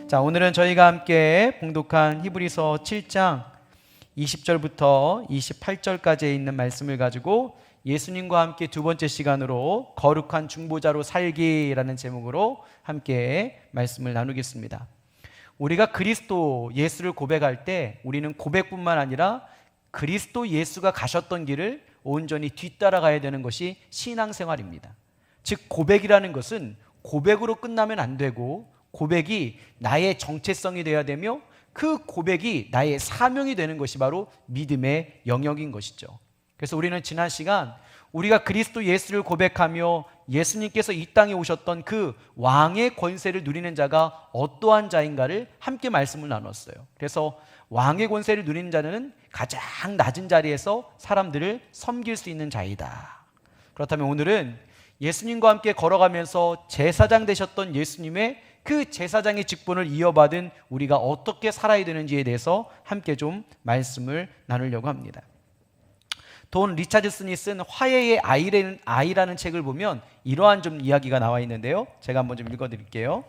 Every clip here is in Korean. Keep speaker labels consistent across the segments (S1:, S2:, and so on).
S1: 자, 오늘은 저희가 함께 봉독한 히브리서 7장 20절부터 28절까지에 있는 말씀을 가지고 예수님과 함께 두 번째 시간으로 거룩한 중보자로 살기라는 제목으로 함께 말씀을 나누겠습니다. 우리가 그리스도 예수를 고백할 때 우리는 고백뿐만 아니라 그리스도 예수가 가셨던 길을 온전히 뒤따라가야 되는 것이 신앙생활입니다. 즉 고백이라는 것은 고백으로 끝나면 안 되고 고백이 나의 정체성이 되어야 되며 그 고백이 나의 사명이 되는 것이 바로 믿음의 영역인 것이죠. 그래서 우리는 지난 시간 우리가 그리스도 예수를 고백하며 예수님께서 이 땅에 오셨던 그 왕의 권세를 누리는 자가 어떠한 자인가를 함께 말씀을 나눴어요. 그래서 왕의 권세를 누리는 자는 가장 낮은 자리에서 사람들을 섬길 수 있는 자이다. 그렇다면 오늘은 예수님과 함께 걸어가면서 제사장 되셨던 예수님의 그 제사장의 직분을 이어받은 우리가 어떻게 살아야 되는지에 대해서 함께 좀 말씀을 나누려고 합니다. 돈 리차드슨이 쓴 화해의 아이라는 책을 보면 이러한 좀 이야기가 나와 있는데요, 제가 한번 좀 읽어드릴게요.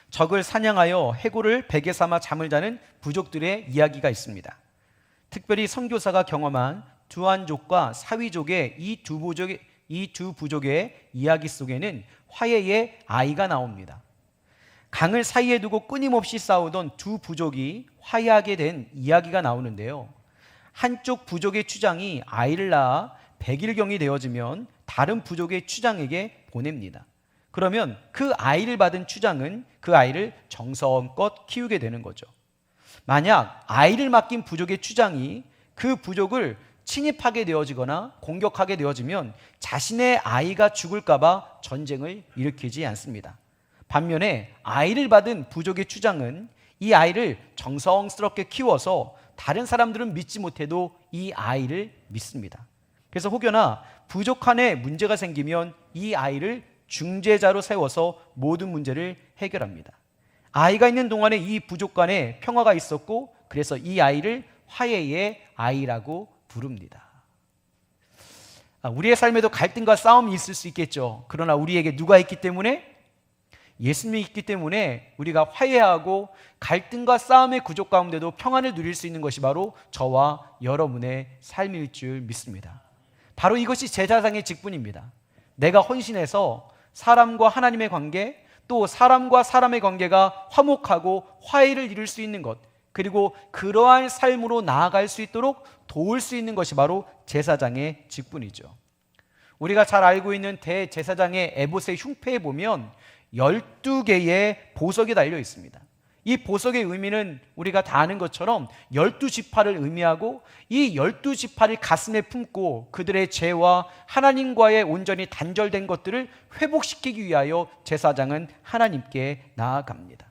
S1: 적을 사냥하여 해골을 베개 삼아 잠을 자는 부족들의 이야기가 있습니다. 특별히 선교사가 경험한 두안족과 사위족의 이 두 부족의 이야기 속에는 화해의 아이가 나옵니다. 강을 사이에 두고 끊임없이 싸우던 두 부족이 화해하게 된 이야기가 나오는데요, 한쪽 부족의 추장이 아이를 낳아 100일경이 되어지면 다른 부족의 추장에게 보냅니다. 그러면 그 아이를 받은 추장은 그 아이를 정성껏 키우게 되는 거죠. 만약 아이를 맡긴 부족의 추장이 그 부족을 침입하게 되어지거나 공격하게 되어지면 자신의 아이가 죽을까봐 전쟁을 일으키지 않습니다. 반면에 아이를 받은 부족의 추장은 이 아이를 정성스럽게 키워서 다른 사람들은 믿지 못해도 이 아이를 믿습니다. 그래서 혹여나 부족 간에 문제가 생기면 이 아이를 중재자로 세워서 모든 문제를 해결합니다. 아이가 있는 동안에 이 부족 간에 평화가 있었고, 그래서 이 아이를 화해의 아이라고 부릅니다. 우리의 삶에도 갈등과 싸움이 있을 수 있겠죠. 그러나 우리에게 누가 있기 때문에? 예수님이 있기 때문에 우리가 화해하고 갈등과 싸움의 구조 가운데도 평안을 누릴 수 있는 것이 바로 저와 여러분의 삶일 줄 믿습니다. 바로 이것이 제사장의 직분입니다. 내가 헌신해서 사람과 하나님의 관계, 또 사람과 사람의 관계가 화목하고 화해를 이룰 수 있는 것, 그리고 그러한 삶으로 나아갈 수 있도록 도울 수 있는 것이 바로 제사장의 직분이죠. 우리가 잘 알고 있는 대제사장의 에봇의 흉패에 보면 12개의 보석이 달려 있습니다. 이 보석의 의미는 우리가 다 아는 것처럼 12지파를 의미하고, 이 12지파를 가슴에 품고 그들의 죄와 하나님과의 온전히 단절된 것들을 회복시키기 위하여 제사장은 하나님께 나아갑니다.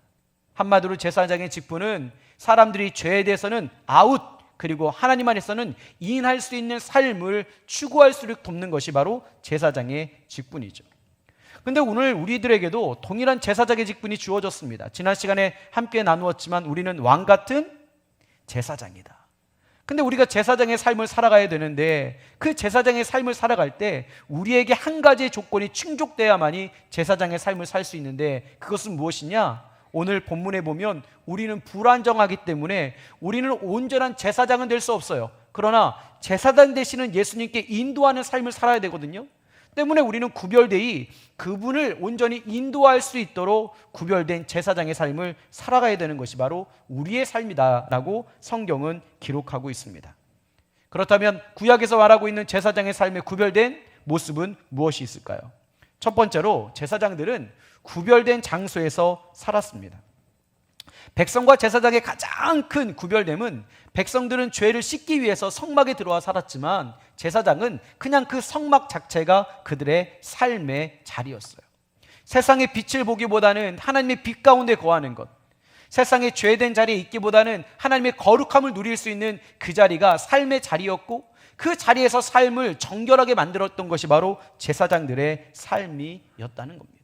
S1: 한마디로 제사장의 직분은 사람들이 죄에 대해서는 아웃, 그리고 하나님 안에서는 인할 수 있는 삶을 추구할 수 있도록 돕는 것이 바로 제사장의 직분이죠. 근데 오늘 우리들에게도 동일한 제사장의 직분이 주어졌습니다. 지난 시간에 함께 나누었지만 우리는 왕 같은 제사장이다. 근데 우리가 제사장의 삶을 살아가야 되는데, 그 제사장의 삶을 살아갈 때 우리에게 한 가지의 조건이 충족돼야만이 제사장의 삶을 살 수 있는데, 그것은 무엇이냐? 오늘 본문에 보면 우리는 불완전하기 때문에 우리는 온전한 제사장은 될 수 없어요. 그러나 제사장 되시는 예수님께 인도하는 삶을 살아야 되거든요. 때문에 우리는 구별되이 그분을 온전히 인도할 수 있도록 구별된 제사장의 삶을 살아가야 되는 것이 바로 우리의 삶이다라고 성경은 기록하고 있습니다. 그렇다면 구약에서 말하고 있는 제사장의 삶의 구별된 모습은 무엇이 있을까요? 첫 번째로 제사장들은 구별된 장소에서 살았습니다. 백성과 제사장의 가장 큰 구별됨은, 백성들은 죄를 씻기 위해서 성막에 들어와 살았지만 제사장은 그냥 그 성막 자체가 그들의 삶의 자리였어요. 세상의 빛을 보기보다는 하나님의 빛 가운데 거하는 것, 세상의 죄된 자리에 있기보다는 하나님의 거룩함을 누릴 수 있는 그 자리가 삶의 자리였고, 그 자리에서 삶을 정결하게 만들었던 것이 바로 제사장들의 삶이었다는 겁니다.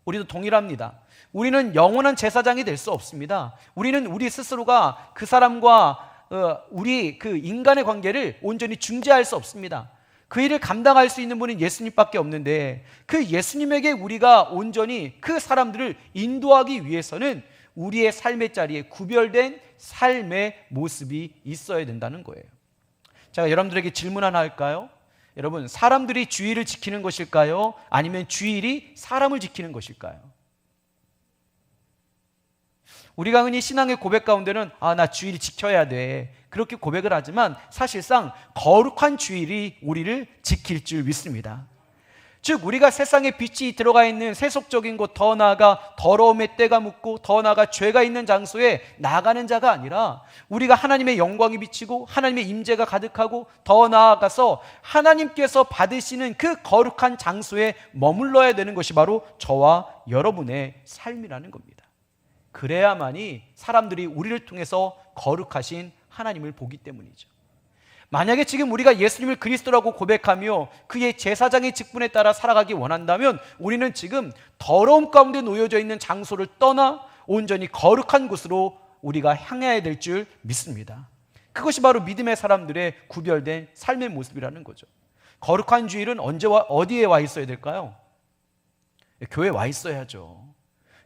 S1: 우리도 동일합니다. 우리는 영원한 제사장이 될 수 없습니다. 우리는 우리 스스로가 그 사람과 우리 그 인간의 관계를 온전히 중재할 수 없습니다. 그 일을 감당할 수 있는 분은 예수님밖에 없는데 그 예수님에게 우리가 온전히 그 사람들을 인도하기 위해서는 우리의 삶의 자리에 구별된 삶의 모습이 있어야 된다는 거예요. 제가 여러분들에게 질문 하나 할까요? 여러분, 사람들이 주의를 지키는 것일까요? 아니면 주일이 사람을 지키는 것일까요? 우리가 흔히 신앙의 고백 가운데는 나 주일 지켜야 돼, 그렇게 고백을 하지만 사실상 거룩한 주일이 우리를 지킬 줄 믿습니다. 즉 우리가 세상에 빛이 들어가 있는 세속적인 곳, 더 나아가 더러움의 때가 묻고 더 나아가 죄가 있는 장소에 나가는 자가 아니라 우리가 하나님의 영광이 비치고 하나님의 임재가 가득하고 더 나아가서 하나님께서 받으시는 그 거룩한 장소에 머물러야 되는 것이 바로 저와 여러분의 삶이라는 겁니다. 그래야만이 사람들이 우리를 통해서 거룩하신 하나님을 보기 때문이죠. 만약에 지금 우리가 예수님을 그리스도라고 고백하며 그의 제사장의 직분에 따라 살아가기 원한다면 우리는 지금 더러움 가운데 놓여져 있는 장소를 떠나 온전히 거룩한 곳으로 우리가 향해야 될 줄 믿습니다. 그것이 바로 믿음의 사람들의 구별된 삶의 모습이라는 거죠. 거룩한 주일은 언제와 어디에 와 있어야 될까요? 교회에 와 있어야죠.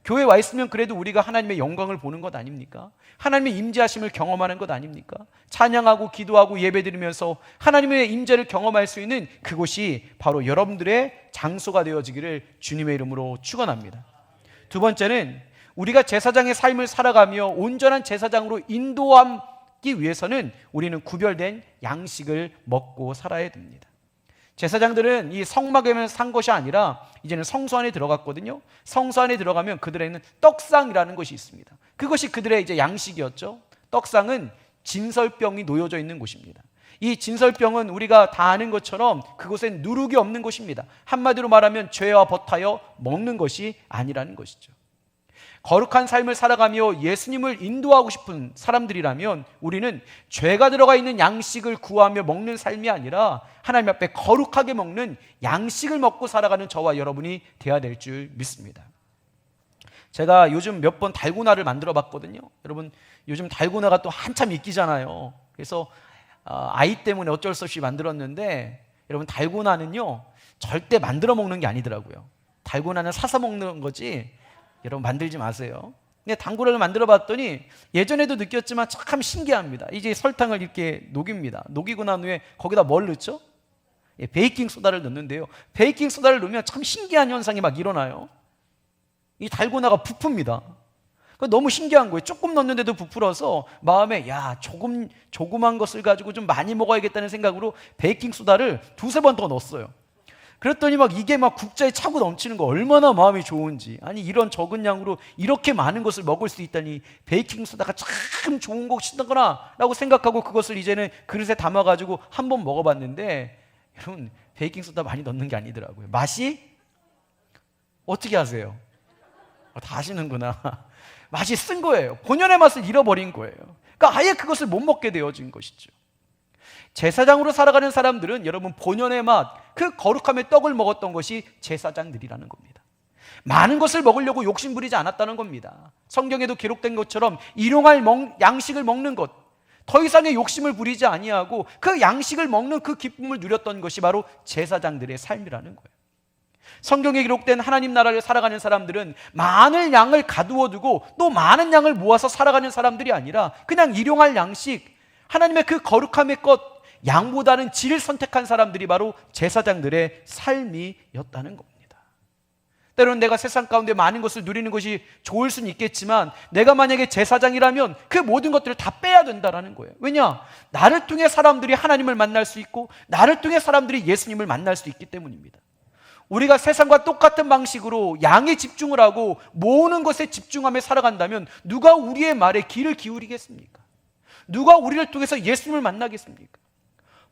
S1: 교회에 와 있으면 그래도 우리가 하나님의 영광을 보는 것 아닙니까? 하나님의 임재하심을 경험하는 것 아닙니까? 찬양하고 기도하고 예배드리면서 하나님의 임재를 경험할 수 있는 그곳이 바로 여러분들의 장소가 되어지기를 주님의 이름으로 축원합니다. 두 번째는 우리가 제사장의 삶을 살아가며 온전한 제사장으로 인도하기 위해서는 우리는 구별된 양식을 먹고 살아야 됩니다. 제사장들은 이 성막에만 산 것이 아니라 이제는 성소 안에 들어갔거든요. 성소 안에 들어가면 그들에는 떡상이라는 것이 있습니다. 그것이 그들의 이제 양식이었죠. 떡상은 진설병이 놓여져 있는 곳입니다. 이 진설병은 우리가 다 아는 것처럼 그곳엔 누룩이 없는 곳입니다. 한마디로 말하면 죄와 버타여 먹는 것이 아니라는 것이죠. 거룩한 삶을 살아가며 예수님을 인도하고 싶은 사람들이라면 우리는 죄가 들어가 있는 양식을 구하며 먹는 삶이 아니라 하나님 앞에 거룩하게 먹는 양식을 먹고 살아가는 저와 여러분이 되어야 될 줄 믿습니다. 제가 요즘 몇 번 달고나를 만들어 봤거든요. 여러분, 요즘 달고나가 또 한참 인기잖아요. 그래서 아이 때문에 어쩔 수 없이 만들었는데, 여러분, 달고나는요 절대 만들어 먹는 게 아니더라고요. 달고나는 사서 먹는 거지 여러분 만들지 마세요. 근데 당구를 만들어 봤더니 예전에도 느꼈지만 참 신기합니다. 이제 설탕을 이렇게 녹입니다. 녹이고 난 후에 거기다 뭘 넣죠? 베이킹 소다를 넣는데요. 베이킹 소다를 넣으면 참 신기한 현상이 막 일어나요. 이 달고나가 부풉니다. 너무 신기한 거예요. 조금 넣는데도 부풀어서 마음에 조그만 것을 가지고 좀 많이 먹어야겠다는 생각으로 베이킹 소다를 두세 번 더 넣었어요. 그랬더니 이게 국자에 차고 넘치는 거 얼마나 마음이 좋은지. 아니, 이런 적은 양으로 이렇게 많은 것을 먹을 수 있다니 베이킹 소다가 참 좋은 것이구나 라고 생각하고 그것을 이제는 그릇에 담아가지고 한번 먹어봤는데, 여러분, 베이킹 소다 많이 넣는 게 아니더라고요. 맛이 어떻게 아세요? 다 아시는구나. 맛이 쓴 거예요. 본연의 맛을 잃어버린 거예요. 그러니까 아예 그것을 못 먹게 되어진 것이죠. 제사장으로 살아가는 사람들은 여러분 본연의 맛, 그 거룩함의 떡을 먹었던 것이 제사장들이라는 겁니다. 많은 것을 먹으려고 욕심 부리지 않았다는 겁니다. 성경에도 기록된 것처럼 일용할 양식을 먹는 것, 더 이상의 욕심을 부리지 아니하고 그 양식을 먹는 그 기쁨을 누렸던 것이 바로 제사장들의 삶이라는 거예요. 성경에 기록된 하나님 나라를 살아가는 사람들은 많은 양을 가두어 두고 또 많은 양을 모아서 살아가는 사람들이 아니라 그냥 일용할 양식, 하나님의 그 거룩함의 것, 양보다는 질을 선택한 사람들이 바로 제사장들의 삶이었다는 겁니다. 때로는 내가 세상 가운데 많은 것을 누리는 것이 좋을 수는 있겠지만 내가 만약에 제사장이라면 그 모든 것들을 다 빼야 된다는 거예요. 왜냐? 나를 통해 사람들이 하나님을 만날 수 있고 나를 통해 사람들이 예수님을 만날 수 있기 때문입니다. 우리가 세상과 똑같은 방식으로 양에 집중을 하고 모으는 것에 집중하며 살아간다면 누가 우리의 말에 귀를 기울이겠습니까? 누가 우리를 통해서 예수님을 만나겠습니까?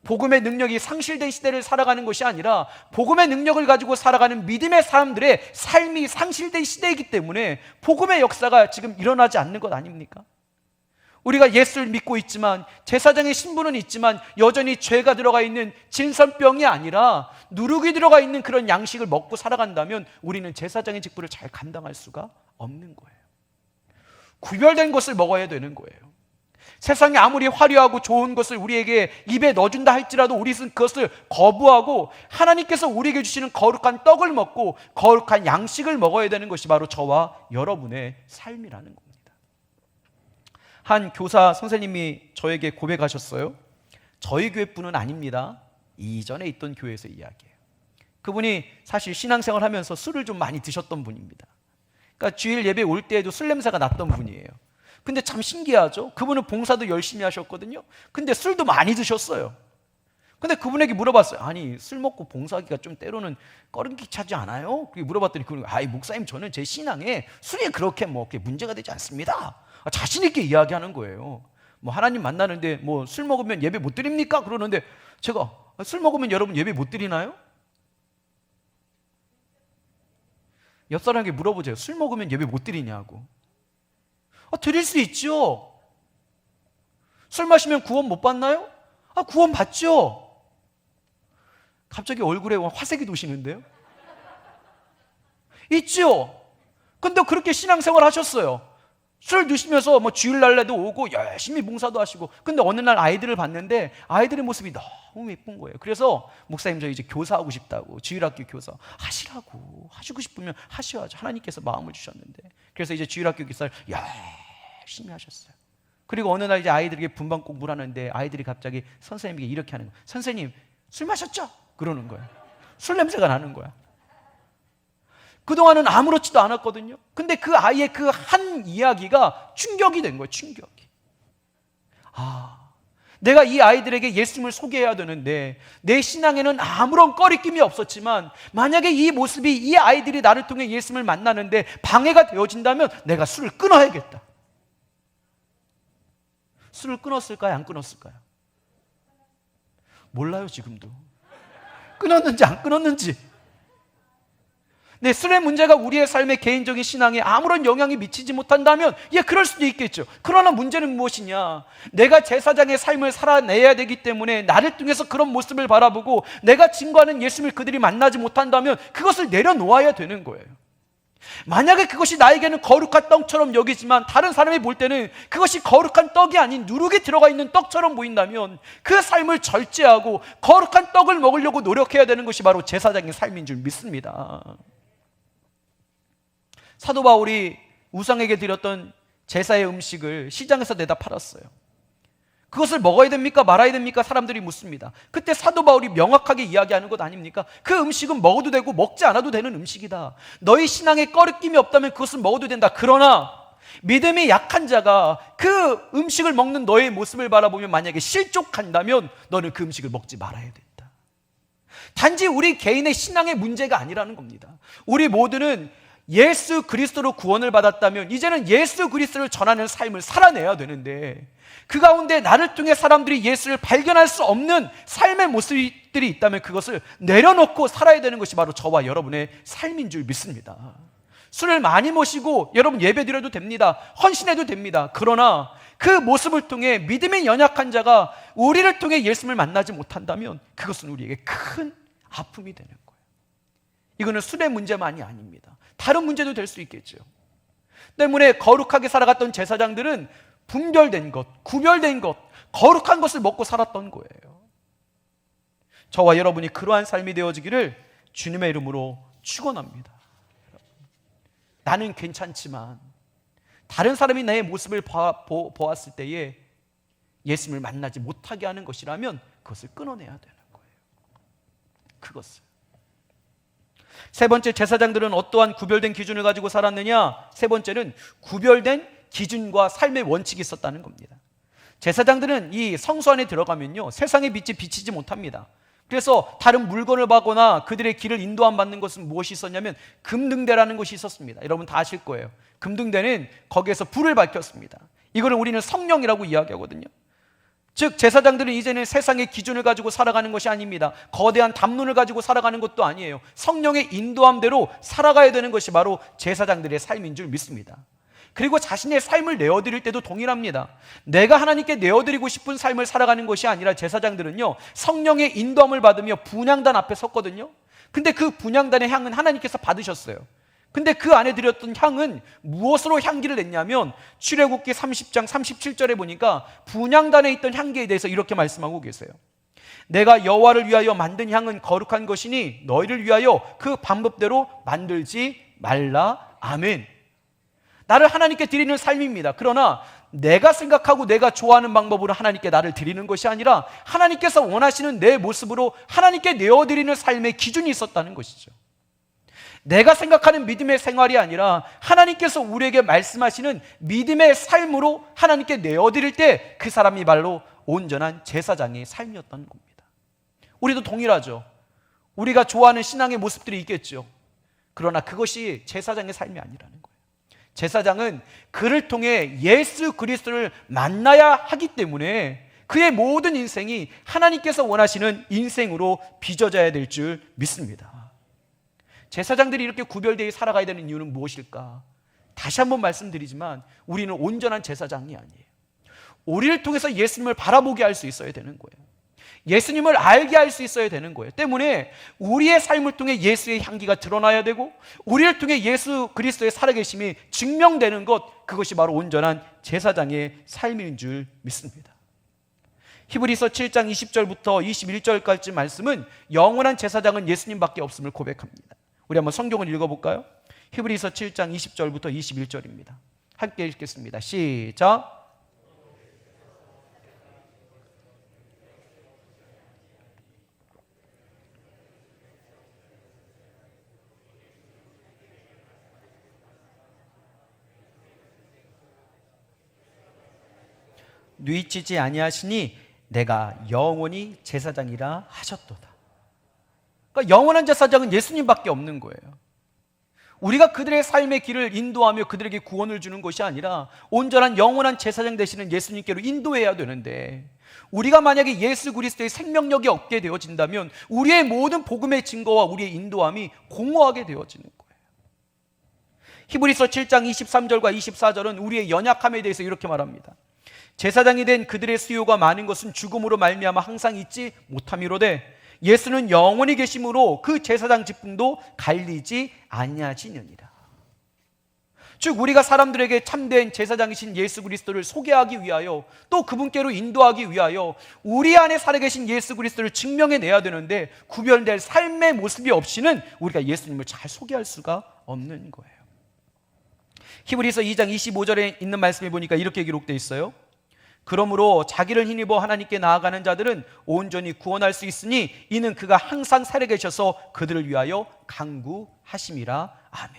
S1: 복음의 능력이 상실된 시대를 살아가는 것이 아니라 복음의 능력을 가지고 살아가는 믿음의 사람들의 삶이 상실된 시대이기 때문에 복음의 역사가 지금 일어나지 않는 것 아닙니까? 우리가 예수를 믿고 있지만 제사장의 신분은 있지만 여전히 죄가 들어가 있는 진설병이 아니라 누룩이 들어가 있는 그런 양식을 먹고 살아간다면 우리는 제사장의 직분을 잘 감당할 수가 없는 거예요. 구별된 것을 먹어야 되는 거예요. 세상에 아무리 화려하고 좋은 것을 우리에게 입에 넣어준다 할지라도 우리는 그것을 거부하고 하나님께서 우리에게 주시는 거룩한 떡을 먹고 거룩한 양식을 먹어야 되는 것이 바로 저와 여러분의 삶이라는 겁니다. 한 교사 선생님이 저에게 고백하셨어요. 저희 교회뿐은 아닙니다. 이전에 있던 교회에서 이야기해요. 그분이 사실 신앙생활 하면서 술을 좀 많이 드셨던 분입니다. 그러니까 주일 예배 올 때에도 술 냄새가 났던 분이에요. 근데 참 신기하죠. 그분은 봉사도 열심히 하셨거든요. 근데 술도 많이 드셨어요. 근데 그분에게 물어봤어요. 아니, 술 먹고 봉사하기가 좀 때로는 꺼림기차지 않아요? 그렇게 물어봤더니 그분이, 아이 목사님, 저는 제 신앙에 술이 그렇게 문제가 되지 않습니다. 자신 있게 이야기하는 거예요. 하나님 만나는데 술 먹으면 예배 못 드립니까? 그러는데 제가, 술 먹으면 여러분 예배 못 드리나요? 옆 사람에게 물어보세요. 술 먹으면 예배 못 드리냐고. 드릴 수 있죠. 술 마시면 구원 못 받나요? 구원 받죠. 갑자기 얼굴에 화색이 도시는데요. 있죠. 근데 그렇게 신앙생활 하셨어요. 술 드시면서 주일날에도 오고 열심히 봉사도 하시고. 근데 어느 날 아이들을 봤는데 아이들의 모습이 너무 예쁜 거예요. 그래서 목사님, 저 이제 교사하고 싶다고, 주일학교 교사 하시라고, 하시고 싶으면 하셔야죠. 하나님께서 마음을 주셨는데. 그래서 이제 주일학교 교사를 열심히 하셨어요. 그리고 어느 날 이제 아이들에게 분반 공부를 하는데 아이들이 갑자기 선생님에게 이렇게 하는 거예요. 선생님, 술 마셨죠? 그러는 거예요. 술 냄새가 나는 거야. 그동안은 아무렇지도 않았거든요. 근데 그 아이의 그 한 이야기가 충격이 된 거예요. 충격이. 내가 이 아이들에게 예수님을 소개해야 되는데 내 신앙에는 아무런 꺼리낌이 없었지만 만약에 이 모습이 이 아이들이 나를 통해 예수님을 만나는데 방해가 되어진다면 내가 술을 끊어야겠다. 술을 끊었을까요? 안 끊었을까요? 몰라요, 지금도. 끊었는지 안 끊었는지. 네, 술의 문제가 우리의 삶의 개인적인 신앙에 아무런 영향이 미치지 못한다면 그럴 수도 있겠죠. 그러나 문제는 무엇이냐? 내가 제사장의 삶을 살아내야 되기 때문에 나를 통해서 그런 모습을 바라보고 내가 증거하는 예수님을 그들이 만나지 못한다면 그것을 내려놓아야 되는 거예요. 만약에 그것이 나에게는 거룩한 떡처럼 여기지만 다른 사람이 볼 때는 그것이 거룩한 떡이 아닌 누룩이 들어가 있는 떡처럼 보인다면 그 삶을 절제하고 거룩한 떡을 먹으려고 노력해야 되는 것이 바로 제사장의 삶인 줄 믿습니다. 사도 바울이 우상에게 드렸던 제사의 음식을 시장에서 내다 팔았어요. 그것을 먹어야 됩니까? 말아야 됩니까? 사람들이 묻습니다. 그때 사도 바울이 명확하게 이야기하는 것 아닙니까? 그 음식은 먹어도 되고 먹지 않아도 되는 음식이다. 너희 신앙에 꺼리낌이 없다면 그것은 먹어도 된다. 그러나 믿음이 약한 자가 그 음식을 먹는 너의 모습을 바라보면 만약에 실족한다면 너는 그 음식을 먹지 말아야 된다. 단지 우리 개인의 신앙의 문제가 아니라는 겁니다. 우리 모두는 예수 그리스도로 구원을 받았다면 이제는 예수 그리스도를 전하는 삶을 살아내야 되는데 그 가운데 나를 통해 사람들이 예수를 발견할 수 없는 삶의 모습들이 있다면 그것을 내려놓고 살아야 되는 것이 바로 저와 여러분의 삶인 줄 믿습니다. 술을 많이 마시고 여러분 예배드려도 됩니다. 헌신해도 됩니다. 그러나 그 모습을 통해 믿음이 연약한 자가 우리를 통해 예수님을 만나지 못한다면 그것은 우리에게 큰 아픔이 되는 거예요. 이거는 술의 문제만이 아닙니다. 다른 문제도 될 수 있겠죠. 때문에 거룩하게 살아갔던 제사장들은 분별된 것, 구별된 것, 거룩한 것을 먹고 살았던 거예요. 저와 여러분이 그러한 삶이 되어지기를 주님의 이름으로 축원합니다. 나는 괜찮지만 다른 사람이 나의 모습을 보았을 때에 예수님을 만나지 못하게 하는 것이라면 그것을 끊어내야 되는 거예요. 그것을. 세 번째, 제사장들은 어떠한 구별된 기준을 가지고 살았느냐? 세 번째는 구별된 기준과 삶의 원칙이 있었다는 겁니다. 제사장들은 이 성소 안에 들어가면요 세상의 빛이 비치지 못합니다. 그래서 다른 물건을 받거나 그들의 길을 인도함 받는 것은 무엇이 있었냐면 금등대라는 것이 있었습니다. 여러분 다 아실 거예요. 금등대는 거기에서 불을 밝혔습니다. 이거를 우리는 성령이라고 이야기하거든요. 즉 제사장들은 이제는 세상의 기준을 가지고 살아가는 것이 아닙니다. 거대한 담론을 가지고 살아가는 것도 아니에요. 성령의 인도함대로 살아가야 되는 것이 바로 제사장들의 삶인 줄 믿습니다. 그리고 자신의 삶을 내어드릴 때도 동일합니다. 내가 하나님께 내어드리고 싶은 삶을 살아가는 것이 아니라 제사장들은요 성령의 인도함을 받으며 분향단 앞에 섰거든요. 근데 그 분향단의 향은 하나님께서 받으셨어요. 근데 그 안에 드렸던 향은 무엇으로 향기를 냈냐면 출애굽기 30장 37절에 보니까 분향단에 있던 향기에 대해서 이렇게 말씀하고 계세요. 내가 여호와를 위하여 만든 향은 거룩한 것이니 너희를 위하여 그 방법대로 만들지 말라. 아멘. 나를 하나님께 드리는 삶입니다. 그러나 내가 생각하고 내가 좋아하는 방법으로 하나님께 나를 드리는 것이 아니라 하나님께서 원하시는 내 모습으로 하나님께 내어드리는 삶의 기준이 있었다는 것이죠. 내가 생각하는 믿음의 생활이 아니라 하나님께서 우리에게 말씀하시는 믿음의 삶으로 하나님께 내어드릴 때 그 사람이 바로 온전한 제사장의 삶이었다는 겁니다. 우리도 동일하죠. 우리가 좋아하는 신앙의 모습들이 있겠죠. 그러나 그것이 제사장의 삶이 아니라는 거예요. 제사장은 그를 통해 예수 그리스도를 만나야 하기 때문에 그의 모든 인생이 하나님께서 원하시는 인생으로 빚어져야 될 줄 믿습니다. 제사장들이 이렇게 구별되어 살아가야 되는 이유는 무엇일까? 다시 한번 말씀드리지만 우리는 온전한 제사장이 아니에요. 우리를 통해서 예수님을 바라보게 할 수 있어야 되는 거예요. 예수님을 알게 할 수 있어야 되는 거예요. 때문에 우리의 삶을 통해 예수의 향기가 드러나야 되고 우리를 통해 예수 그리스도의 살아계심이 증명되는 것, 그것이 바로 온전한 제사장의 삶인 줄 믿습니다. 히브리서 7장 20절부터 21절까지 말씀은 영원한 제사장은 예수님밖에 없음을 고백합니다. 우리 한번 성경을 읽어볼까요? 히브리서 7장 20절부터 21절입니다. 함께 읽겠습니다. 시작. 뉘치지 아니하시니 내가 영원히 제사장이라 하셨도다. 그러니까 영원한 제사장은 예수님밖에 없는 거예요. 우리가 그들의 삶의 길을 인도하며 그들에게 구원을 주는 것이 아니라 온전한 영원한 제사장 되시는 예수님께로 인도해야 되는데, 우리가 만약에 예수 그리스도의 생명력이 없게 되어진다면 우리의 모든 복음의 증거와 우리의 인도함이 공허하게 되어지는 거예요. 히브리서 7장 23절과 24절은 우리의 연약함에 대해서 이렇게 말합니다. 제사장이 된 그들의 수요가 많은 것은 죽음으로 말미암아 항상 잊지 못함이로되 예수는 영원히 계심으로 그 제사장 직분도 갈리지 아니하시느니라. 즉 우리가 사람들에게 참된 제사장이신 예수 그리스도를 소개하기 위하여 또 그분께로 인도하기 위하여 우리 안에 살아계신 예수 그리스도를 증명해내야 되는데 구별될 삶의 모습이 없이는 우리가 예수님을 잘 소개할 수가 없는 거예요. 히브리서 2장 25절에 있는 말씀을 보니까 이렇게 기록되어 있어요. 그러므로 자기를 힘입어 하나님께 나아가는 자들은 온전히 구원할 수 있으니 이는 그가 항상 살아계셔서 그들을 위하여 간구하심이라. 아멘.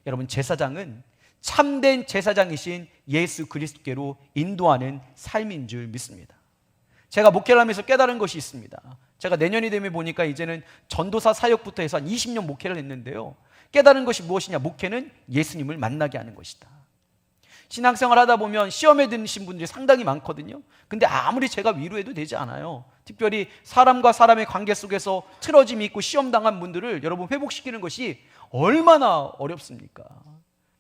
S1: 여러분, 제사장은 참된 제사장이신 예수 그리스도께로 인도하는 삶인 줄 믿습니다. 제가 목회를 하면서 깨달은 것이 있습니다. 제가 내년이 되면 보니까 이제는 전도사 사역부터 해서 한 20년 목회를 했는데요, 깨달은 것이 무엇이냐? 목회는 예수님을 만나게 하는 것이다. 신앙생활 하다 보면 시험에 드신 분들이 상당히 많거든요. 근데 아무리 제가 위로해도 되지 않아요. 특별히 사람과 사람의 관계 속에서 틀어짐이 있고 시험당한 분들을 여러분 회복시키는 것이 얼마나 어렵습니까?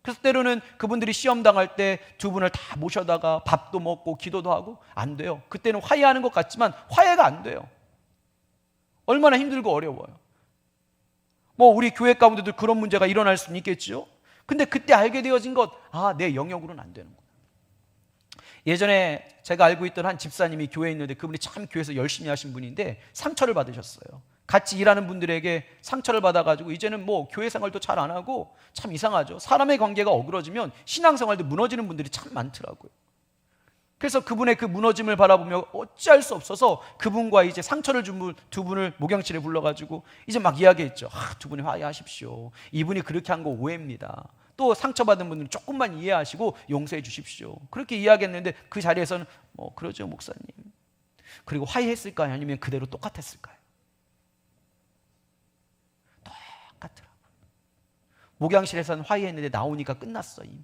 S1: 그래서 때로는 그분들이 시험당할 때 두 분을 다 모셔다가 밥도 먹고 기도도 하고 안 돼요. 그때는 화해하는 것 같지만 화해가 안 돼요. 얼마나 힘들고 어려워요. 뭐 우리 교회 가운데도 그런 문제가 일어날 수는 있겠죠. 근데 그때 알게 되어진 것, 내 영역으로는 안 되는구나. 예전에 제가 알고 있던 한 집사님이 교회에 있는데 그분이 참 교회에서 열심히 하신 분인데 상처를 받으셨어요. 같이 일하는 분들에게 상처를 받아가지고 이제는 뭐 교회 생활도 잘 안 하고, 참 이상하죠. 사람의 관계가 어그러지면 신앙생활도 무너지는 분들이 참 많더라고요. 그래서 그분의 그 무너짐을 바라보며 어찌할 수 없어서 그분과 이제 상처를 준 두 분을 목양실에 불러가지고 이제 막 이야기했죠. 두 분이 화해하십시오. 이분이 그렇게 한 거 오해입니다. 또 상처받은 분들은 조금만 이해하시고 용서해 주십시오. 그렇게 이야기했는데 그 자리에서는 그러죠 목사님. 그리고 화해했을까요? 아니면 그대로 똑같았을까요? 똑같더라고요. 목양실에서는 화해했는데 나오니까 끝났어 이미.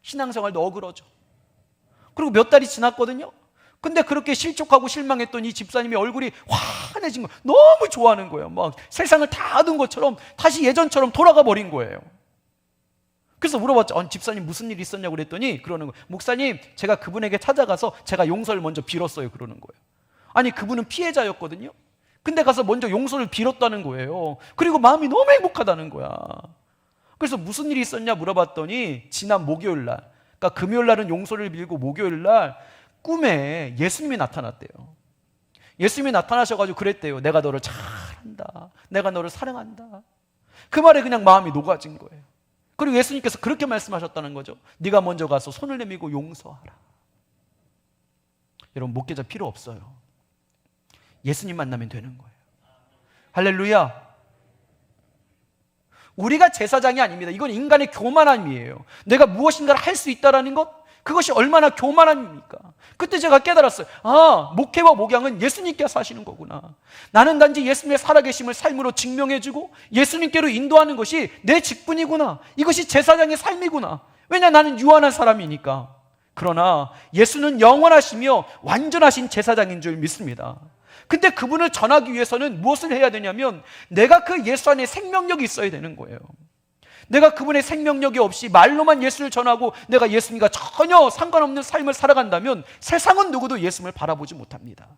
S1: 신앙생활도 어그러져. 그리고 몇 달이 지났거든요. 근데 그렇게 실족하고 실망했던 이 집사님이 얼굴이 환해진 거예요. 너무 좋아하는 거예요. 막 세상을 다 얻은 것처럼 다시 예전처럼 돌아가 버린 거예요. 그래서 물어봤죠. 집사님 무슨 일 있었냐고 그랬더니 그러는 거예요. 목사님, 제가 그분에게 찾아가서 제가 용서를 먼저 빌었어요. 그러는 거예요. 아니, 그분은 피해자였거든요. 근데 가서 먼저 용서를 빌었다는 거예요. 그리고 마음이 너무 행복하다는 거야. 그래서 무슨 일이 있었냐 물어봤더니 지난 목요일 날, 그러니까 금요일 날은 용서를 빌고 목요일 날 꿈에 예수님이 나타났대요. 예수님이 나타나셔가지고 그랬대요. 내가 너를 잘한다. 내가 너를 사랑한다. 그 말에 그냥 마음이 녹아진 거예요. 그리고 예수님께서 그렇게 말씀하셨다는 거죠. 네가 먼저 가서 손을 내밀고 용서하라. 여러분, 목회자 필요 없어요. 예수님 만나면 되는 거예요. 할렐루야. 우리가 제사장이 아닙니다. 이건 인간의 교만함이에요. 내가 무엇인가를 할 수 있다는 것, 그것이 얼마나 교만함입니까? 그때 제가 깨달았어요. 아, 목회와 목양은 예수님께서 하시는 거구나. 나는 단지 예수님의 살아계심을 삶으로 증명해주고 예수님께로 인도하는 것이 내 직분이구나. 이것이 제사장의 삶이구나. 왜냐, 나는 유한한 사람이니까. 그러나 예수는 영원하시며 완전하신 제사장인 줄 믿습니다. 근데 그분을 전하기 위해서는 무엇을 해야 되냐면 내가 그 예수 안에 생명력이 있어야 되는 거예요. 내가 그분의 생명력이 없이 말로만 예수를 전하고 내가 예수님과 전혀 상관없는 삶을 살아간다면 세상은 누구도 예수님을 바라보지 못합니다.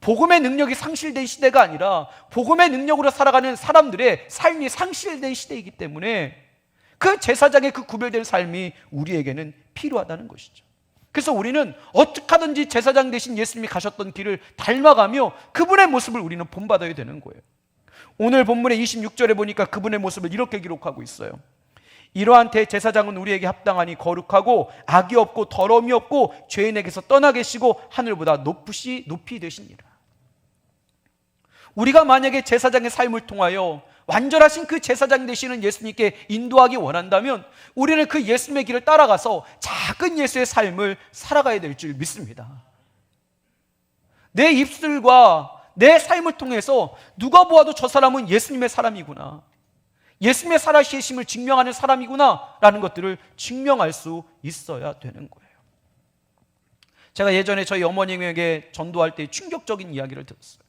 S1: 복음의 능력이 상실된 시대가 아니라 복음의 능력으로 살아가는 사람들의 삶이 상실된 시대이기 때문에 그 제사장의 그 구별된 삶이 우리에게는 필요하다는 것이죠. 그래서 우리는 어떻게 하든지 제사장 대신 예수님이 가셨던 길을 닮아가며 그분의 모습을 우리는 본받아야 되는 거예요. 오늘 본문의 26절에 보니까 그분의 모습을 이렇게 기록하고 있어요. 이러한 대제사장은 우리에게 합당하니 거룩하고 악이 없고 더러움이 없고 죄인에게서 떠나 계시고 하늘보다 높이 되시니라. 우리가 만약에 제사장의 삶을 통하여 완전하신 그 제사장 되시는 예수님께 인도하기 원한다면 우리는 그 예수님의 길을 따라가서 작은 예수의 삶을 살아가야 될 줄 믿습니다. 내 입술과 내 삶을 통해서 누가 보아도 저 사람은 예수님의 사람이구나, 예수님의 살아계심을 증명하는 사람이구나 라는 것들을 증명할 수 있어야 되는 거예요. 제가 예전에 저희 어머님에게 전도할 때 충격적인 이야기를 들었어요.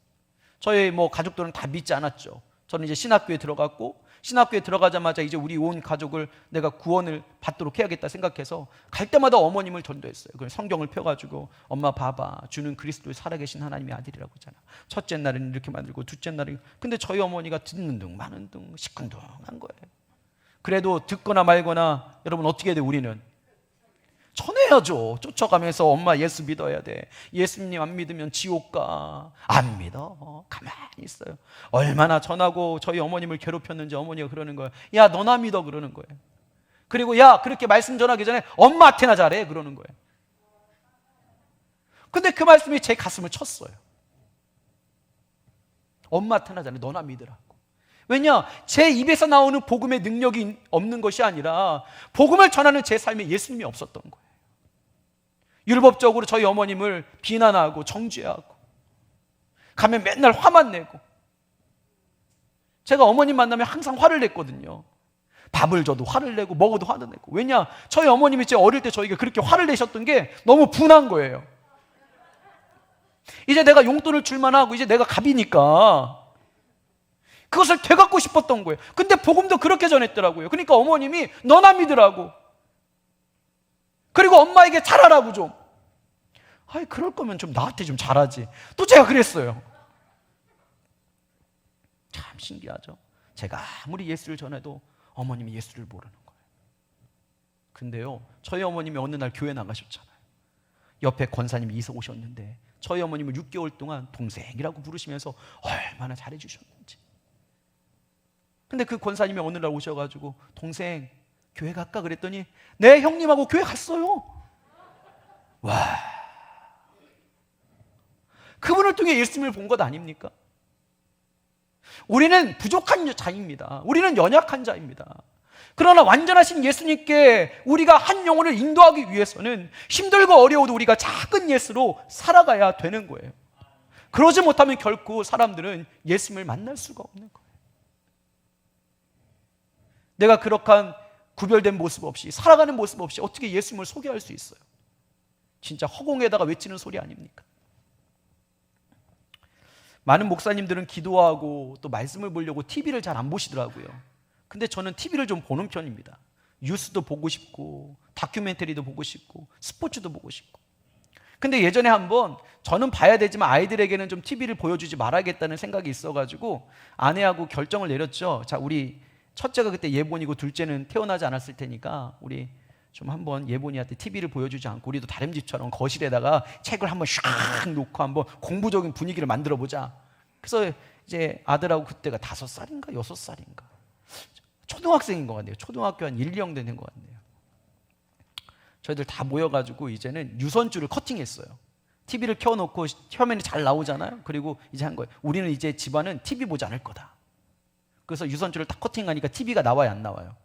S1: 저희 가족들은 다 믿지 않았죠. 저는 이제 신학교에 들어갔고 신학교에 들어가자마자 이제 우리 온 가족을 내가 구원을 받도록 해야겠다 생각해서 갈 때마다 어머님을 전도했어요. 그래서 성경을 펴가지고 엄마 봐봐, 주는 그리스도의 살아계신 하나님의 아들이라고 하잖아. 첫째 날은 이렇게 만들고 둘째 날은. 근데 저희 어머니가 듣는 둥 마는 둥 시큰둥한 거예요. 그래도 듣거나 말거나 여러분 어떻게 해야 돼? 우리는 전해야죠. 쫓아가면서 엄마 예수 믿어야 돼. 예수님 안 믿으면 지옥 가. 안 믿어. 가만히 있어요. 얼마나 전하고 저희 어머님을 괴롭혔는지 어머니가 그러는 거예요. 야, 너나 믿어 그러는 거예요. 그리고 야, 그렇게 말씀 전하기 전에 엄마한테나 잘해 그러는 거예요. 근데 그 말씀이 제 가슴을 쳤어요. 엄마한테나 잘해. 너나 믿으라고. 왜냐? 제 입에서 나오는 복음의 능력이 없는 것이 아니라 복음을 전하는 제 삶에 예수님이 없었던 거예요. 율법적으로 저희 어머님을 비난하고 정죄하고 가면 맨날 화만 내고, 제가 어머님 만나면 항상 화를 냈거든요. 밥을 줘도 화를 내고 먹어도 화를 내고. 왜냐? 저희 어머님이 제 어릴 때 저에게 그렇게 화를 내셨던 게 너무 분한 거예요. 이제 내가 용돈을 줄만 하고 이제 내가 갑이니까 그것을 되갚고 싶었던 거예요. 근데 복음도 그렇게 전했더라고요. 그러니까 어머님이 너나 믿으라고, 그리고 엄마에게 잘하라고 좀. 아이, 그럴 거면 좀 나한테 좀 잘하지. 또 제가 그랬어요. 참 신기하죠. 제가 아무리 예수를 전해도 어머님이 예수를 모르는 거예요. 근데요, 저희 어머님이 어느 날 교회 나가셨잖아요. 옆에 권사님이 이사 오셨는데 저희 어머님을 6개월 동안 동생이라고 부르시면서 얼마나 잘해주셨는지. 근데 그 권사님이 어느 날 오셔가지고 동생 교회 갈까 그랬더니 네 형님하고 교회 갔어요. 와, 그분을 통해 예수님을 본 것 아닙니까? 우리는 부족한 자입니다. 우리는 연약한 자입니다. 그러나 완전하신 예수님께 우리가 한 영혼을 인도하기 위해서는 힘들고 어려워도 우리가 작은 예수로 살아가야 되는 거예요. 그러지 못하면 결코 사람들은 예수님을 만날 수가 없는 거예요. 내가 그렇게 구별된 모습 없이 살아가는 모습 없이 어떻게 예수님을 소개할 수 있어요? 진짜 허공에다가 외치는 소리 아닙니까? 많은 목사님들은 기도하고 또 말씀을 보려고 TV를 잘 안 보시더라고요. 근데 저는 TV를 좀 보는 편입니다. 뉴스도 보고 싶고 다큐멘터리도 보고 싶고 스포츠도 보고 싶고. 근데 예전에 한번 저는 봐야 되지만 아이들에게는 좀 TV를 보여주지 말아야겠다는 생각이 있어가지고 아내하고 결정을 내렸죠. 자, 우리 첫째가 그때 예본이고 둘째는 태어나지 않았을 테니까 우리 좀 한번 예본이한테 TV를 보여주지 않고 우리도 다림집처럼 거실에다가 책을 한번 샥 놓고 한번 공부적인 분위기를 만들어 보자. 그래서 이제 아들하고 그때가 5살인가 6살인가 초등학생인 것 같네요. 초등학교 한 1, 2학년 되는 것 같네요. 저희들 다 모여가지고 이제는 유선줄을 커팅했어요. TV를 켜놓고 화면이 잘 나오잖아요. 그리고 이제 한 거예요. 우리는 이제 집안은 TV 보지 않을 거다. 그래서 유선줄을 딱 커팅하니까 TV가 나와요, 안 나와요?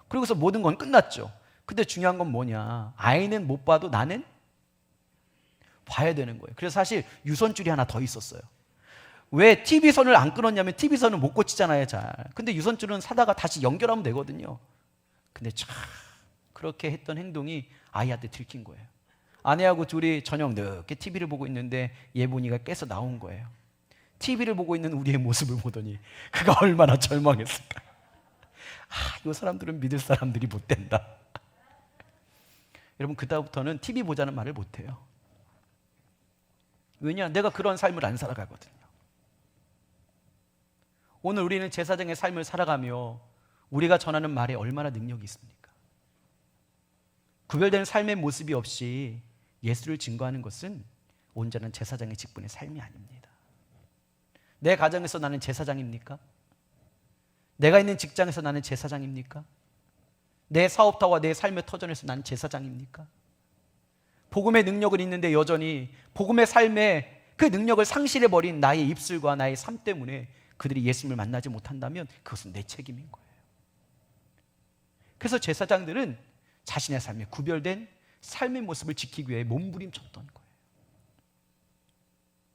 S1: 그리고서 모든 건 끝났죠. 근데 중요한 건 뭐냐? 아이는 못 봐도 나는 봐야 되는 거예요. 그래서 사실 유선줄이 하나 더 있었어요. 왜 TV선을 안 끊었냐면 TV선을 못 고치잖아요, 잘. 근데 유선줄은 사다가 다시 연결하면 되거든요. 근데 참 그렇게 했던 행동이 아이한테 들킨 거예요. 아내하고 둘이 저녁 늦게 TV를 보고 있는데 예본이가 깨서 나온 거예요. TV를 보고 있는 우리의 모습을 보더니 그가 얼마나 절망했을까. 이 사람들은 믿을 사람들이 못 된다. 여러분, 그다음부터는 TV 보자는 말을 못 해요. 왜냐? 내가 그런 삶을 안 살아가거든요. 오늘 우리는 제사장의 삶을 살아가며 우리가 전하는 말에 얼마나 능력이 있습니까? 구별된 삶의 모습이 없이 예수를 증거하는 것은 온전한 제사장의 직분의 삶이 아닙니다. 내 가정에서 나는 제사장입니까? 내가 있는 직장에서 나는 제사장입니까? 내 사업타와 내 삶의 터전에서 나는 제사장입니까? 복음의 능력은 있는데 여전히 복음의 삶에 그 능력을 상실해버린 나의 입술과 나의 삶 때문에 그들이 예수님을 만나지 못한다면 그것은 내 책임인 거예요. 그래서 제사장들은 자신의 삶에 구별된 삶의 모습을 지키기 위해 몸부림쳤던 거예요.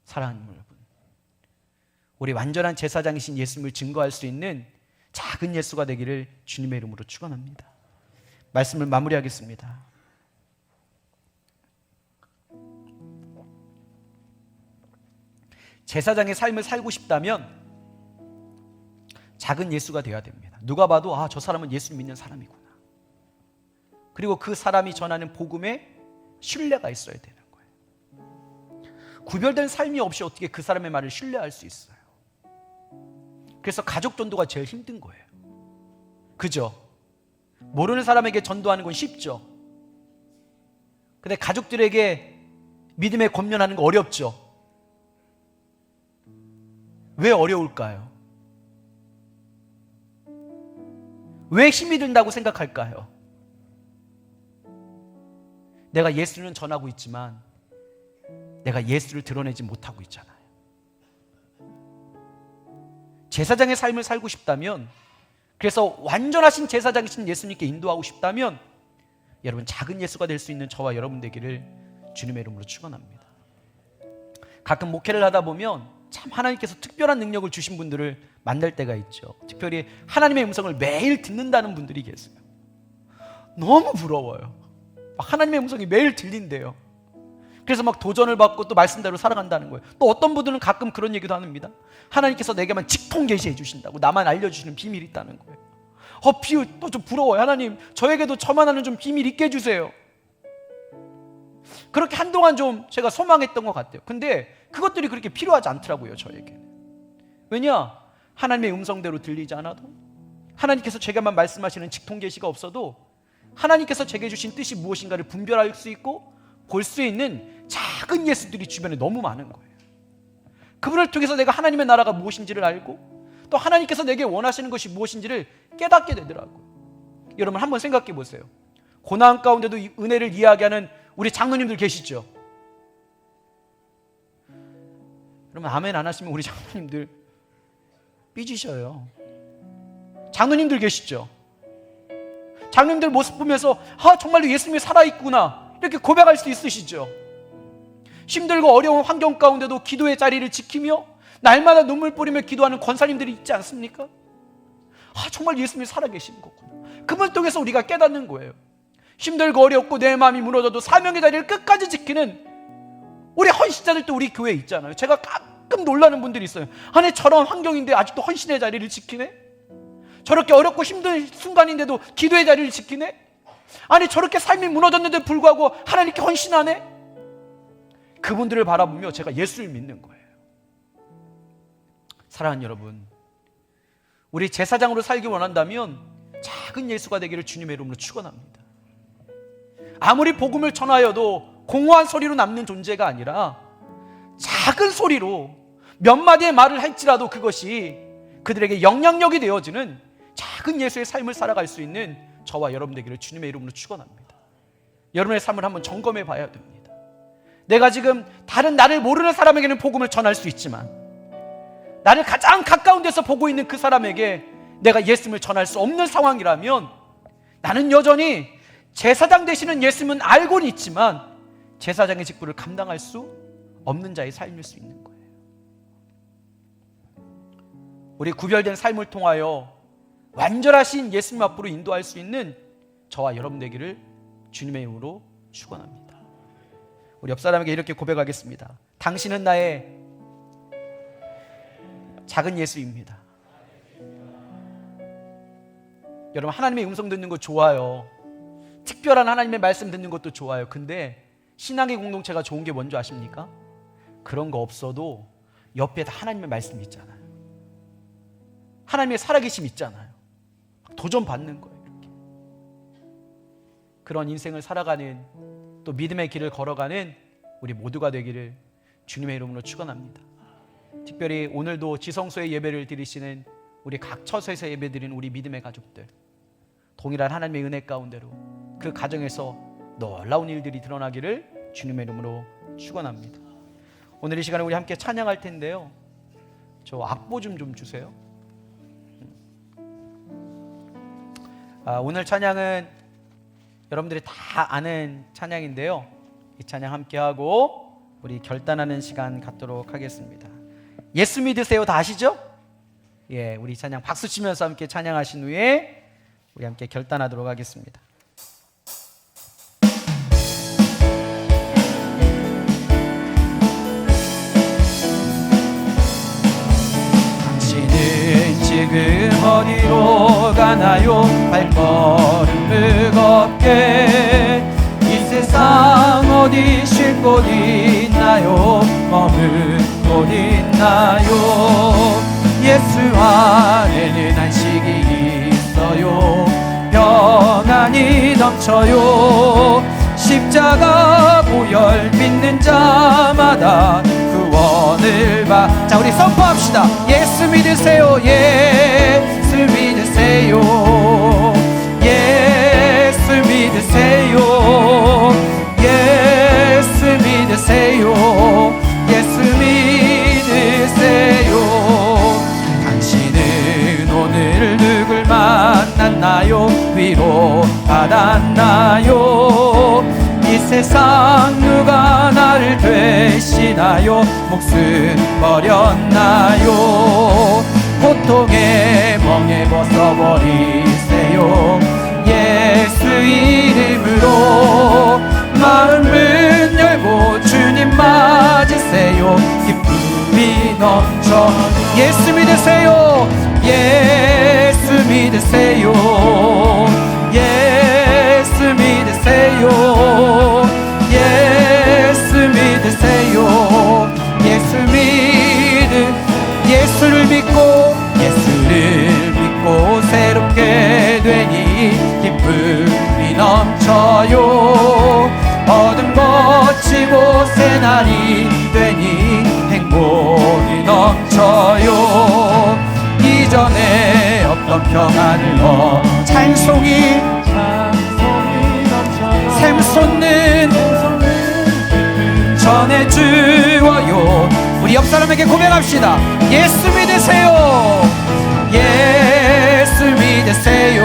S1: 사랑하는 여러분, 우리 완전한 제사장이신 예수님을 증거할 수 있는 작은 예수가 되기를 주님의 이름으로 축원합니다. 말씀을 마무리하겠습니다. 제사장의 삶을 살고 싶다면 작은 예수가 되어야 됩니다. 누가 봐도 저 사람은 예수를 믿는 사람이구나. 그리고 그 사람이 전하는 복음에 신뢰가 있어야 되는 거예요. 구별된 삶이 없이 어떻게 그 사람의 말을 신뢰할 수 있어요? 그래서 가족 전도가 제일 힘든 거예요. 그죠? 모르는 사람에게 전도하는 건 쉽죠. 근데 가족들에게 믿음의 권면하는 거 어렵죠. 왜 어려울까요? 왜 힘이 든다고 생각할까요? 내가 예수는 전하고 있지만 내가 예수를 드러내지 못하고 있잖아요. 제사장의 삶을 살고 싶다면, 그래서 완전하신 제사장이신 예수님께 인도하고 싶다면 여러분, 작은 예수가 될 수 있는 저와 여러분 되기를 주님의 이름으로 축원합니다. 가끔 목회를 하다 보면 참 하나님께서 특별한 능력을 주신 분들을 만날 때가 있죠. 특별히 하나님의 음성을 매일 듣는다는 분들이 계세요. 너무 부러워요. 하나님의 음성이 매일 들린대요. 그래서 막 도전을 받고 또 말씀대로 살아간다는 거예요. 또 어떤 분들은 가끔 그런 얘기도 합니다. 하나님께서 내게만 직통 계시해 주신다고, 나만 알려주시는 비밀이 있다는 거예요. 또 좀 부러워요. 하나님, 저에게도 저만 아는 좀 비밀 있게 해주세요. 그렇게 한동안 좀 제가 소망했던 것 같아요. 근데 그것들이 그렇게 필요하지 않더라고요, 저에게. 왜냐? 하나님의 음성대로 들리지 않아도, 하나님께서 제게만 말씀하시는 직통 계시가 없어도 하나님께서 제게 주신 뜻이 무엇인가를 분별할 수 있고 볼 수 있는 작은 예수들이 주변에 너무 많은 거예요. 그분을 통해서 내가 하나님의 나라가 무엇인지를 알고 또 하나님께서 내게 원하시는 것이 무엇인지를 깨닫게 되더라고요. 여러분, 한번 생각해 보세요. 고난 가운데도 이 은혜를 이야기하는 우리 장로님들 계시죠? 여러분, 아멘 안 하시면 우리 장로님들 삐지셔요. 장로님들 계시죠? 장로님들 모습 보면서 정말로 예수님이 살아있구나 이렇게 고백할 수 있으시죠? 힘들고 어려운 환경 가운데도 기도의 자리를 지키며 날마다 눈물 뿌리며 기도하는 권사님들이 있지 않습니까? 정말 예수님이 살아계시는 거구나. 그분을 통해서 우리가 깨닫는 거예요. 힘들고 어렵고 내 마음이 무너져도 사명의 자리를 끝까지 지키는 우리 헌신자들도 우리 교회에 있잖아요. 제가 가끔 놀라는 분들이 있어요. 아니, 저런 환경인데 아직도 헌신의 자리를 지키네? 저렇게 어렵고 힘든 순간인데도 기도의 자리를 지키네? 아니, 저렇게 삶이 무너졌는데 불구하고 하나님께 헌신하네? 그분들을 바라보며 제가 예수를 믿는 거예요. 사랑하는 여러분, 우리 제사장으로 살기 원한다면 작은 예수가 되기를 주님의 이름으로 축원합니다. 아무리 복음을 전하여도 공허한 소리로 남는 존재가 아니라 작은 소리로 몇 마디의 말을 할지라도 그것이 그들에게 영향력이 되어지는 작은 예수의 삶을 살아갈 수 있는 저와 여러분 되기를 주님의 이름으로 축원합니다. 여러분의 삶을 한번 점검해 봐야 됩니다. 내가 지금 다른 나를 모르는 사람에게는 복음을 전할 수 있지만 나를 가장 가까운 데서 보고 있는 그 사람에게 내가 예수님을 전할 수 없는 상황이라면 나는 여전히 제사장 되시는 예수님은 알고는 있지만 제사장의 직분을 감당할 수 없는 자의 삶일 수 있는 거예요. 우리 구별된 삶을 통하여 완전하신 예수님 앞으로 인도할 수 있는 저와 여러분 되기를 주님의 이름으로 축원합니다. 우리 옆 사람에게 이렇게 고백하겠습니다. 당신은 나의 작은 예수입니다. 여러분, 하나님의 음성 듣는 거 좋아요. 특별한 하나님의 말씀 듣는 것도 좋아요. 근데 신앙의 공동체가 좋은 게 뭔지 아십니까? 그런 거 없어도 옆에 다 하나님의 말씀이 있잖아요. 하나님의 살아계심이 있잖아요. 도전 받는 거예요. 이렇게. 그런 인생을 살아가는, 또 믿음의 길을 걸어가는 우리 모두가 되기를 주님의 이름으로 축원합니다. 특별히 오늘도 지성소에 예배를 드리시는 우리 각 처소에서 예배드리는 우리 믿음의 가족들, 동일한 하나님의 은혜 가운데로 그 가정에서 놀라운 일들이 드러나기를 주님의 이름으로 축원합니다. 오늘 이 시간에 우리 함께 찬양할 텐데요, 저 악보 좀 주세요. 오늘 찬양은 여러분들이 다 아는 찬양인데요, 이 찬양 함께 하고 우리 결단하는 시간 갖도록 하겠습니다. 예수 믿으세요 다 아시죠? 예, 우리 찬양 박수 치면서 함께 찬양하신 후에 우리 함께 결단하도록 하겠습니다. 당신은 지금 어디로 가나요? 발걸음 무겁게 이 세상 어디 쉴 곳 있나요? 머물 곳 있나요? 예수 안에는 안식이 있어요. 평안이 넘쳐요. 십자가 보혈 믿는 자마다 구원을 받. 자, 우리 선포합시다. 예수 믿으세요. 예수 믿으세요. 예수 믿으세요. 예수 믿으세요. 예수 믿으세요. 당신은 오늘 누굴 만났나요? 위로 받았나요? 이 세상 누가 나를 되시나요? 목숨 버렸나요? 고통의 멍에 벗어버리세요. 예수 이름으로 마음은 열고 주님 맞으세요. 기쁨이 넘쳐. 예수 믿으세요. 예수 믿으세요. 예수 믿으세요. 예수 믿으세요. 예수를 믿고 새롭게 되니 기쁨이 넘쳐요. 어둠 거치고 새날이 되니 행복이 넘쳐요. 이전에 없던 평안을 찬송이 샘솟는 전해주어요. 우리 옆 사람에게 고백합시다. 예수 믿으세요. 예수 믿으세요.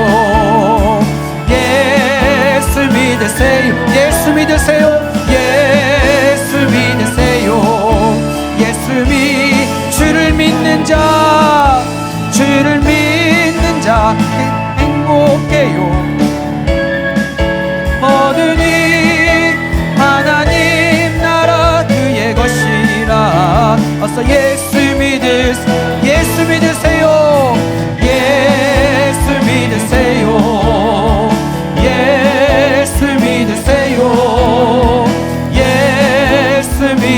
S1: 예수 믿으세요. 예수 믿으세요. 예수 믿으세요. 주를 믿는 자, 주를 믿는 자 행복해요. 모든 일 하나님 나라 그의 것이라. 어서 예수 믿으세요. 예수 믿으세요. 예수 믿으세요. 예수 믿으세요. 예수 믿으세요.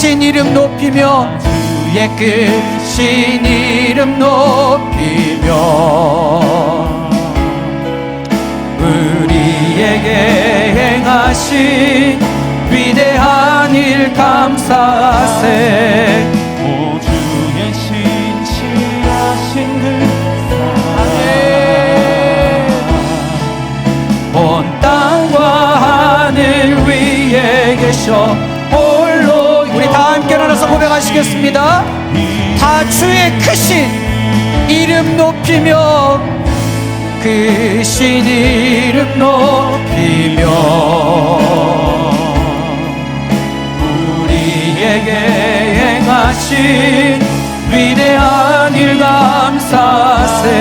S1: 크신 이름 높이며 주의 크신 이름 높이며 우리에게 행하신 위대한 일 감사하세.
S2: 오 주의 신실하신 그
S1: 온 땅과 하늘 위에 계셔 홀로. 우리 다 함께 일어나서 고백하시겠습니다. 다 주의 크신 이름 높이며 크신 이름 높이며 우리에게 행하신 위대한 일 감사하세.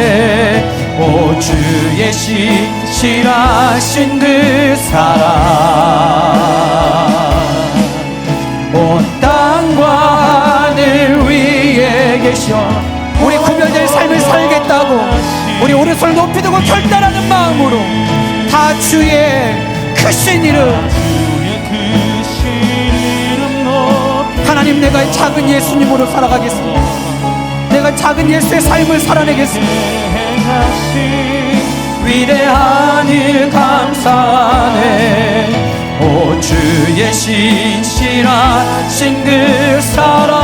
S1: 오 주의 신실하신 그 사랑 온 땅과 하늘 위에 계셔. 우리 구별된 삶을 살겠다고 우리 오른손을 높이 들고 결단하는 마음으로 다 주의 크신 이름. 하나님, 내가 작은 예수님으로 살아가겠습니다. 내가 작은 예수의 삶을 살아내겠습니다. 위대한 일 감사하네. 오 주의 신실하신 그 사랑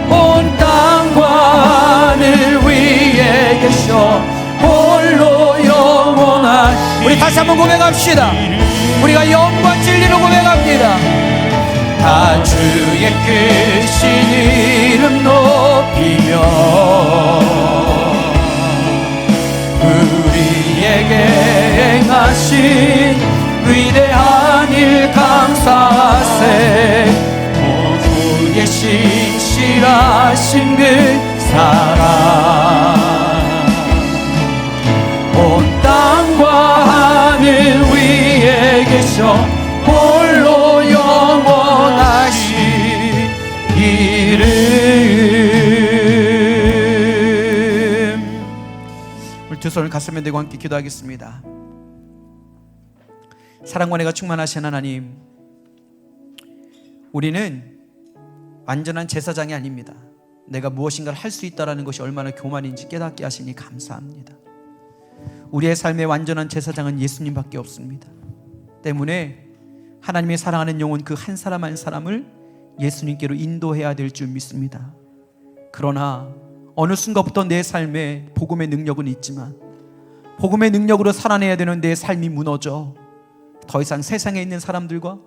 S1: 온 땅과 하늘 위에 계셔 홀로 영원한. 우리 다시 한번 고백합시다. 우리가 영과 진리로 고백합니다. 다 주의 크신 이름 높이며 우리에게 행하신 위대한 일 감사하세. 오 주의 신실하신 그 사랑 온 땅과 하늘 위에 계셔 홀로 영원하신 이름. 우리 두 손을 가슴에 대고 함께 기도하겠습니다. 사랑과 은혜가 충만하신 하나님, 우리는 완전한 제사장이 아닙니다. 내가 무엇인가를 할 수 있다는 것이 얼마나 교만인지 깨닫게 하시니 감사합니다. 우리의 삶의 완전한 제사장은 예수님밖에 없습니다. 때문에 하나님의 사랑하는 영혼 그 한 사람 한 사람을 예수님께로 인도해야 될 줄 믿습니다. 그러나 어느 순간부터 내 삶에 복음의 능력은 있지만 복음의 능력으로 살아내야 되는 내 삶이 무너져 더 이상 세상에 있는 사람들과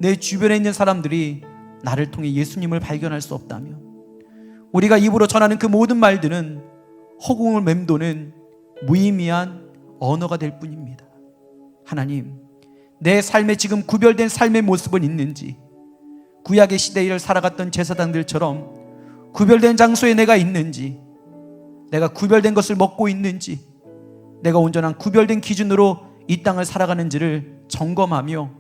S1: 내 주변에 있는 사람들이 나를 통해 예수님을 발견할 수 없다면 우리가 입으로 전하는 그 모든 말들은 허공을 맴도는 무의미한 언어가 될 뿐입니다. 하나님, 내 삶에 지금 구별된 삶의 모습은 있는지, 구약의 시대를 살아갔던 제사장들처럼 구별된 장소에 내가 있는지, 내가 구별된 것을 먹고 있는지, 내가 온전한 구별된 기준으로 이 땅을 살아가는지를 점검하며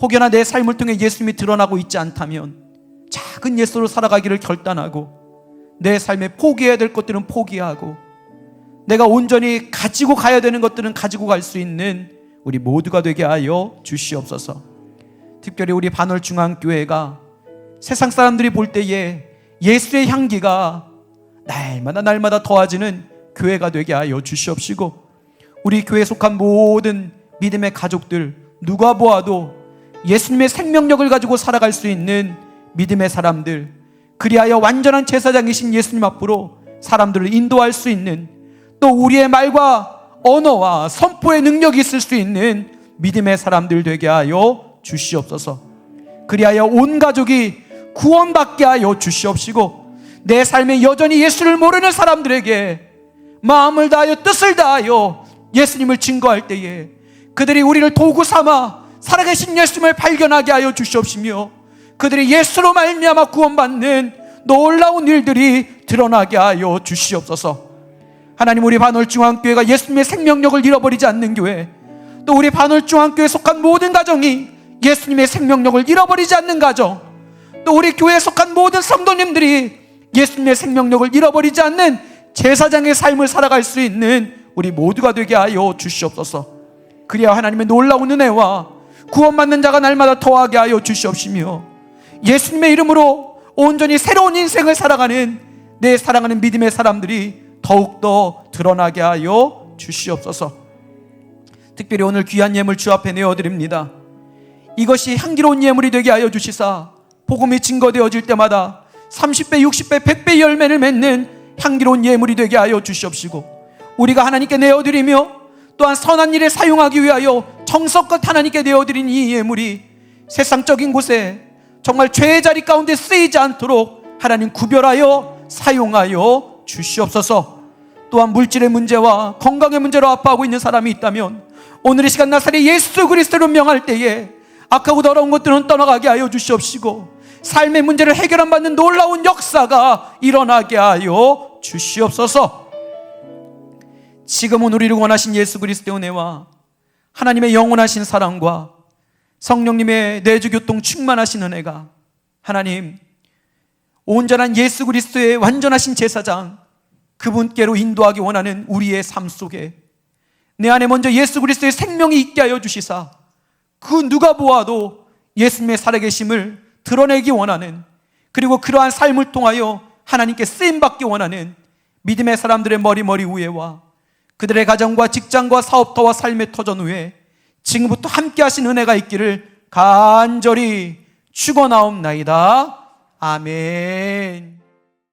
S1: 혹여나 내 삶을 통해 예수님이 드러나고 있지 않다면 작은 예수로 살아가기를 결단하고 내 삶에 포기해야 될 것들은 포기하고 내가 온전히 가지고 가야 되는 것들은 가지고 갈 수 있는 우리 모두가 되게 하여 주시옵소서. 특별히 우리 반월중앙교회가 세상 사람들이 볼 때에 예수의 향기가 날마다 더해지는 교회가 되게 하여 주시옵시고, 우리 교회에 속한 모든 믿음의 가족들 누가 보아도 예수님의 생명력을 가지고 살아갈 수 있는 믿음의 사람들, 그리하여 완전한 제사장이신 예수님 앞으로 사람들을 인도할 수 있는, 또 우리의 말과 언어와 선포의 능력이 있을 수 있는 믿음의 사람들 되게 하여 주시옵소서. 그리하여 온 가족이 구원받게 하여 주시옵시고, 내 삶에 여전히 예수를 모르는 사람들에게 마음을 다하여 뜻을 다하여 예수님을 증거할 때에 그들이 우리를 도구 삼아 살아계신 예수님을 발견하게 하여 주시옵시며, 그들이 예수로 말미암아 구원받는 놀라운 일들이 드러나게 하여 주시옵소서. 하나님, 우리 반월중앙교회가 예수님의 생명력을 잃어버리지 않는 교회, 또 우리 반월중앙교회에 속한 모든 가정이 예수님의 생명력을 잃어버리지 않는 가정, 또 우리 교회에 속한 모든 성도님들이 예수님의 생명력을 잃어버리지 않는 제사장의 삶을 살아갈 수 있는 우리 모두가 되게 하여 주시옵소서. 그래야 하나님의 놀라운 은혜와 구원받는 자가 날마다 더하게 하여 주시옵시며 예수님의 이름으로 온전히 새로운 인생을 살아가는 내 사랑하는 믿음의 사람들이 더욱더 드러나게 하여 주시옵소서. 특별히 오늘 귀한 예물 주 앞에 내어드립니다. 이것이 향기로운 예물이 되게 하여 주시사 복음이 증거되어질 때마다 30배, 60배, 100배 열매를 맺는 향기로운 예물이 되게 하여 주시옵시고 우리가 하나님께 내어드리며 또한 선한 일에 사용하기 위하여 정성껏 하나님께 내어드린 이 예물이 세상적인 곳에 정말 죄의 자리 가운데 쓰이지 않도록 하나님 구별하여 사용하여 주시옵소서. 또한 물질의 문제와 건강의 문제로 아파하고 있는 사람이 있다면 오늘 이 시간 나사렛 예수 그리스도로 명할 때에 악하고 더러운 것들은 떠나가게 하여 주시옵시고 삶의 문제를 해결받는 놀라운 역사가 일어나게 하여 주시옵소서. 지금은 우리를 원하신 예수 그리스도의 은혜와 하나님의 영원하신 사랑과 성령님의 내주교통 충만하신 은혜가 하나님 온전한 예수 그리스도의 완전하신 제사장 그분께로 인도하기 원하는 우리의 삶 속에 내 안에 먼저 예수 그리스도의 생명이 있게 하여 주시사 그 누가 보아도 예수님의 살아계심을 드러내기 원하는 그리고 그러한 삶을 통하여 하나님께 쓰임받기 원하는 믿음의 사람들의 머리 위에와 그들의 가정과 직장과 사업터와 삶의 터전 위에 지금부터 함께 하신 은혜가 있기를 간절히 축원하옵나이다. 아멘.